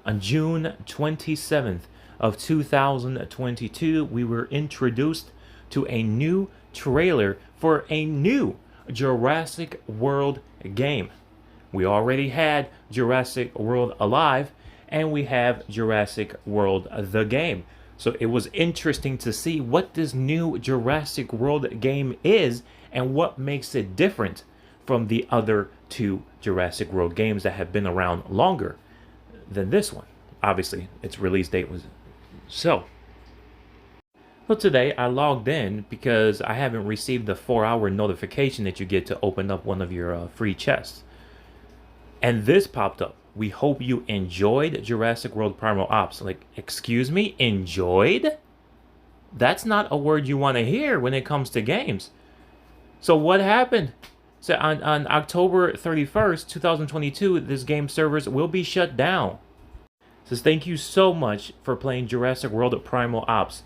On June 27th of 2022, we were introduced to a new trailer for a new Jurassic World game. We already had Jurassic World Alive, and we have Jurassic World the game. So it was interesting to see what this new Jurassic World game is and what makes it different from the other two Jurassic World games that have been around longer than this one. Obviously, its release date was so. Well, today I logged in because I haven't received the 4-hour notification that you get to open up one of your free chests. And this popped up. We hope you enjoyed Jurassic World Primal Ops. Like, excuse me, enjoyed? That's not a word you want to hear when it comes to games. So what happened? So on October 31st, 2022, this game servers will be shut down. It says, thank you so much for playing Jurassic World Primal Ops.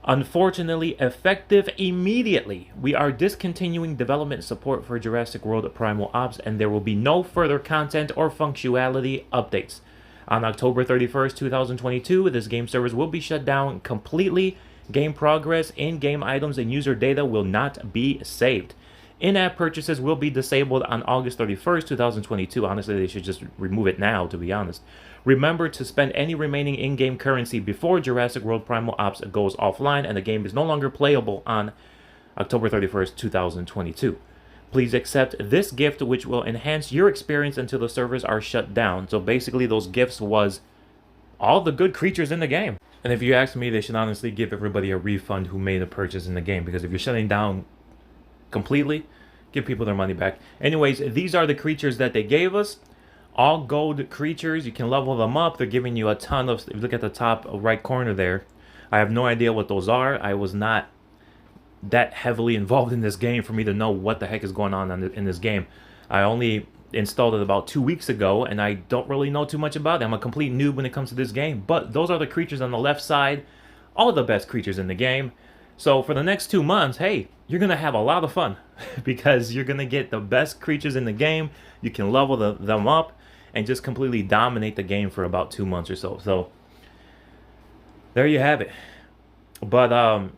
Unfortunately, effective immediately, we are discontinuing development support for Jurassic World Primal Ops, and there will be no further content or functionality updates. On October 31st, 2022, this game servers will be shut down completely. Game progress, in-game items, and user data will not be saved. In-app purchases will be disabled on August 31st, 2022. Honestly, they should just remove it now, to be honest. Remember to spend any remaining in-game currency before Jurassic World Primal Ops goes offline and the game is no longer playable on October 31st, 2022. Please accept this gift, which will enhance your experience until the servers are shut down. So basically, those gifts was all the good creatures in the game. And if you ask me, they should honestly give everybody a refund who made a purchase in the game, because if you're shutting down completely, give people their money back. Anyways, these are the creatures that they gave us. All gold creatures. You can level them up. They're giving you a ton of... If you look at the top right corner there, I have no idea what those are. I was not that heavily involved in this game for me to know what the heck is going on in this game. I only installed it about 2 weeks ago, and I don't really know too much about it. I'm a complete noob when it comes to this game. But those are the creatures on the left side. All the best creatures in the game. So for the next 2 months, hey, you're going to have a lot of fun because you're going to get the best creatures in the game. You can level them up and just completely dominate the game for about 2 months or so. So there you have it. But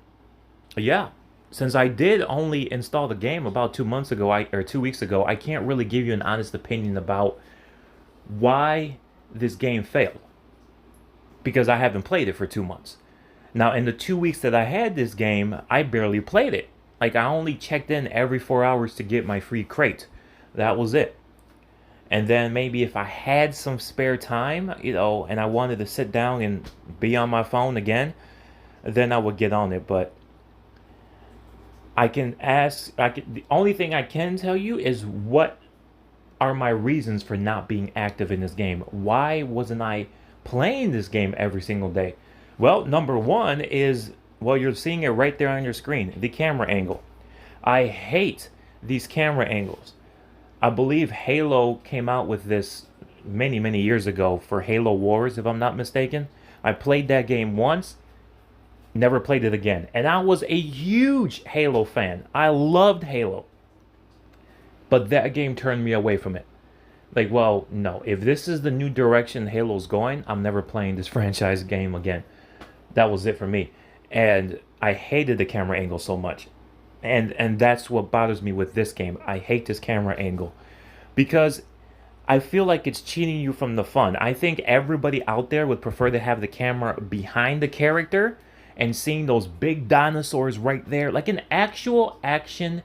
yeah, since I did only install the game about 2 months ago, or 2 weeks ago, I can't really give you an honest opinion about why this game failed, because I haven't played it for 2 months. Now, in the 2 weeks that I had this game, I barely played it. Like, I only checked in every 4 hours to get my free crate. That was it. And then maybe if I had some spare time, you know, and I wanted to sit down and be on my phone again, then I would get on it. But the only thing I can tell you is what are my reasons for not being active in this game. Why wasn't I playing this game every single day? Well, number one is, well, you're seeing it right there on your screen, the camera angle. I hate these camera angles. I believe Halo came out with this many, many years ago for Halo Wars, if I'm not mistaken. I played that game once, never played it again. And I was a huge Halo fan. I loved Halo. But that game turned me away from it. Like, well, no. If this is the new direction Halo's going, I'm never playing this franchise game again. That was it for me. And I hated the camera angle so much. And that's what bothers me with this game. I hate this camera angle because I feel like it's cheating you from the fun. I think everybody out there would prefer to have the camera behind the character and seeing those big dinosaurs right there, like an actual action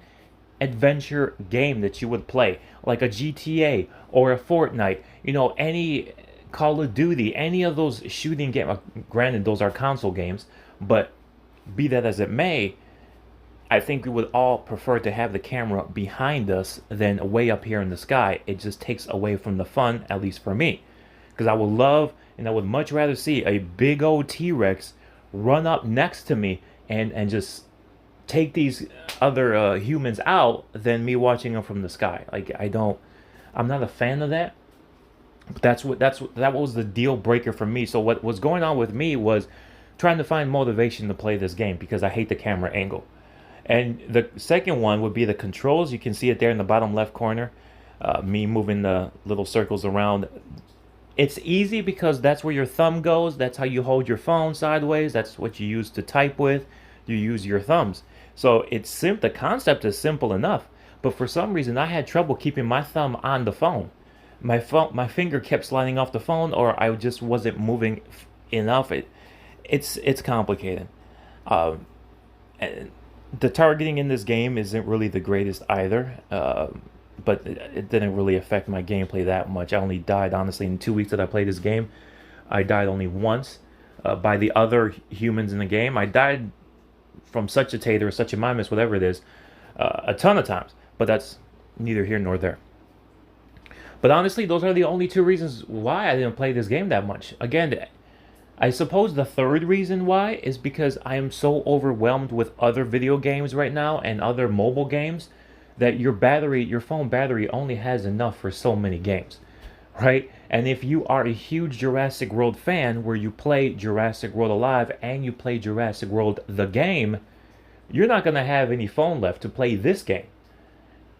adventure game that you would play, like a GTA or a Fortnite, you know, any Call of Duty, any of those shooting games. Granted, those are console games, but be that as it may, I think we would all prefer to have the camera behind us than way up here in the sky. It just takes away from the fun, at least for me. Because I would love, and I would much rather see a big old T-Rex run up next to me and just take these other humans out than me watching them from the sky. Like, I'm not a fan of that. But that was the deal breaker for me. So what was going on with me was trying to find motivation to play this game because I hate the camera angle. And the second one would be the controls. You can see it there in the bottom left corner. Me moving the little circles around. It's easy because that's where your thumb goes. That's how you hold your phone sideways. That's what you use to type with. You use your thumbs. So it's the concept is simple enough. But for some reason, I had trouble keeping my thumb on the phone. My finger kept sliding off the phone, or I just wasn't moving enough. It's complicated. Um, and the targeting in this game isn't really the greatest either. But it didn't really affect my gameplay that much. I only died, honestly, in 2 weeks that I played this game. I died only once by the other humans in the game. I died from such a tater, such a mimus, whatever it is, a ton of times. But that's neither here nor there. But honestly, those are the only two reasons why I didn't play this game that much. Again, I suppose the third reason why is because I am so overwhelmed with other video games right now and other mobile games that your phone battery only has enough for so many games, right? And if you are a huge Jurassic World fan where you play Jurassic World Alive and you play Jurassic World the game, you're not going to have any phone left to play this game.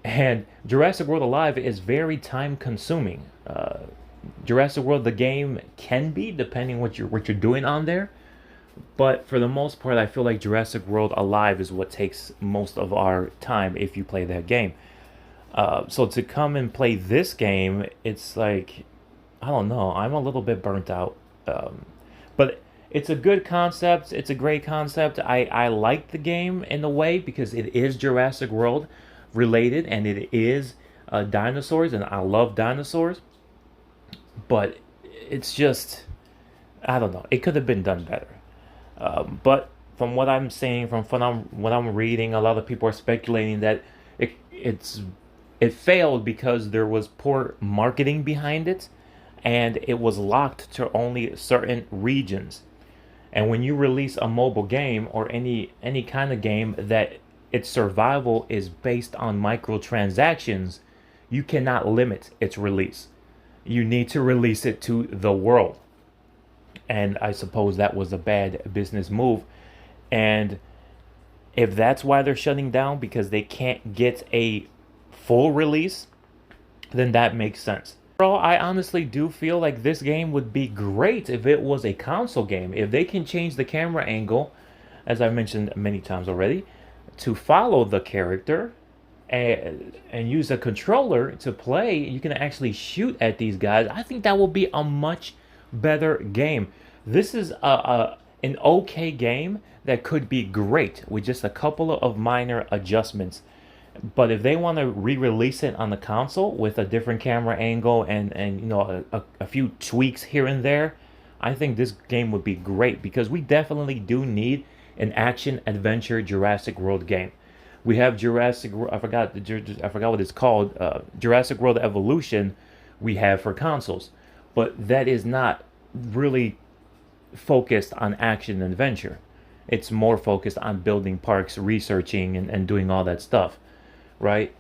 And Jurassic World Alive is very time consuming. Jurassic World the game can be, depending what you're doing on there. But for the most part, I feel like Jurassic World Alive is what takes most of our time if you play that game. So to come and play this game, it's like, I don't know, I'm a little bit burnt out. But it's a good concept. It's a great concept. I like the game in a way because it is Jurassic World related and it is dinosaurs, and I love dinosaurs. But it's just, I don't know. It could have been done better. But from what I'm seeing, from what I'm reading, a lot of people are speculating that it failed because there was poor marketing behind it, and it was locked to only certain regions. And when you release a mobile game or any kind of game that its survival is based on microtransactions, you cannot limit its release. You need to release it to the world. And I suppose that was a bad business move. And if that's why they're shutting down, because they can't get a full release, then that makes sense. Overall, I honestly do feel like this game would be great if it was a console game. If they can change the camera angle, as I mentioned many times already, to follow the character and use a controller to play, you can actually shoot at these guys. I think that will be a much better game. This is an okay game that could be great with just a couple of minor adjustments. But if they want to re-release it on the console with a different camera angle and you know a few tweaks here and there, I think this game would be great because we definitely do need an action adventure Jurassic World game. We have I forgot what it's called, Jurassic World Evolution we have for consoles. But that is not really focused on action and adventure. It's more focused on building parks, researching, and doing all that stuff, right?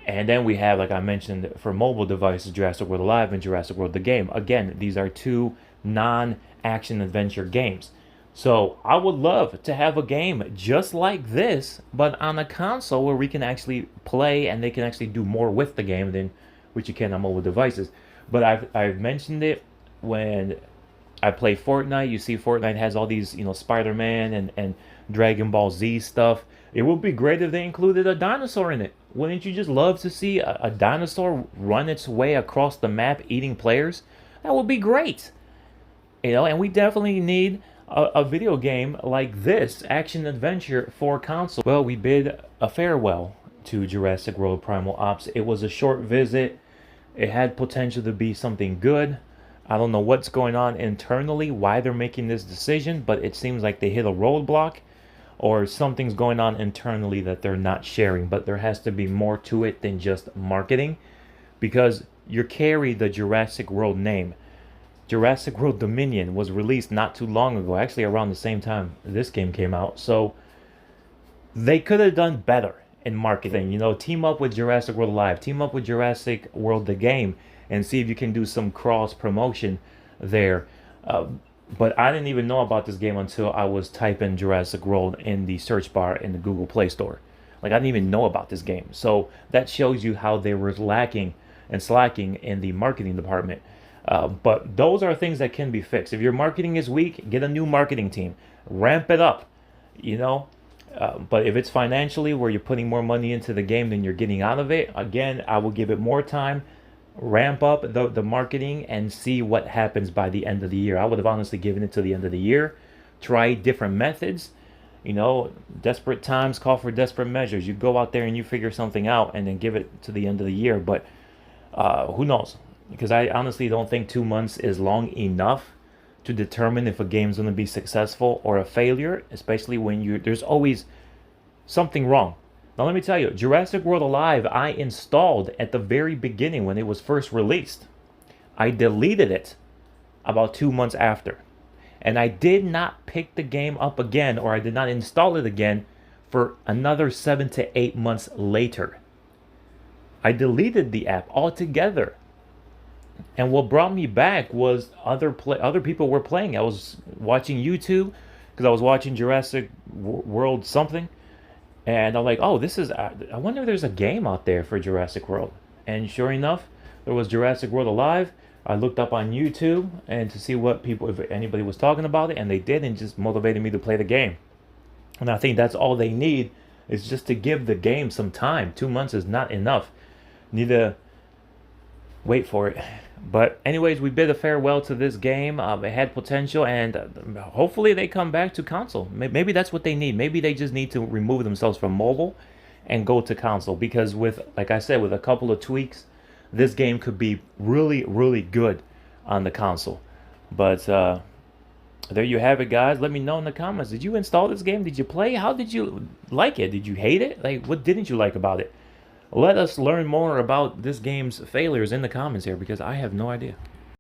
And then we have, like I mentioned, for mobile devices, Jurassic World Alive and Jurassic World the game. Again, these are two non-action adventure games. So I would love to have a game just like this, but on a console where we can actually play and they can actually do more with the game than what you can on mobile devices. But I've mentioned it when I play Fortnite. You see Fortnite has all these, Spider-Man and Dragon Ball Z stuff. It would be great if they included a dinosaur in it. Wouldn't you just love to see a dinosaur run its way across the map eating players? That would be great. And we definitely need a video game like this, action adventure for console. Well, we bid a farewell to Jurassic World Primal Ops. It was a short visit. It had potential to be something good. I don't know what's going on internally, why they're making this decision, but it seems like they hit a roadblock or something's going on internally that they're not sharing. But there has to be more to it than just marketing, because you carry the Jurassic World name. Jurassic World Dominion was released not too long ago, actually around the same time this game came out. So they could have done better in marketing. Team up with Jurassic World Live, team up with Jurassic World the game, and see if you can do some cross promotion there. But I didn't even know about this game until I was typing Jurassic World in the search bar in the Google Play Store. Like, I didn't even know about this game. So that shows you how they were lacking and slacking in the marketing department. But those are things that can be fixed. If your marketing is weak, get a new marketing team, ramp it up, you know. But if it's financially where you're putting more money into the game than you're getting out of it, again, I will give it more time, ramp up the marketing, and see what happens by the end of the year. I would have honestly given it to the end of the year, try different methods. You know, desperate times call for desperate measures. You go out there and you figure something out and then give it to the end of the year. But who knows? Because I honestly don't think 2 months is long enough to determine if a game's going to be successful or a failure, especially when there's always something wrong. Now let me tell you, Jurassic World Alive I installed at the very beginning when it was first released. I deleted it about 2 months after. And I did not pick the game up again, or I did not install it again for another 7 to 8 months later. I deleted the app altogether. And what brought me back was other people were playing. I was watching YouTube because I was watching Jurassic World something, and I'm like, oh, this is. I wonder if there's a game out there for Jurassic World. And sure enough, there was Jurassic World Alive. I looked up on YouTube and to see what people, if anybody was talking about it, and they did, and just motivated me to play the game. And I think that's all they need is just to give the game some time. 2 months is not enough. Need to wait for it. But anyways, we bid a farewell to this game. It had potential, and hopefully they come back to console. Maybe that's what they need. Maybe they just need to remove themselves from mobile and go to console. Because with, like I said, with a couple of tweaks, this game could be really, really good on the console. But there you have it, guys. Let me know in the comments. Did you install this game? Did you play? How did you like it? Did you hate it? Like, what didn't you like about it? Let us learn more about this game's failures in the comments here, because I have no idea.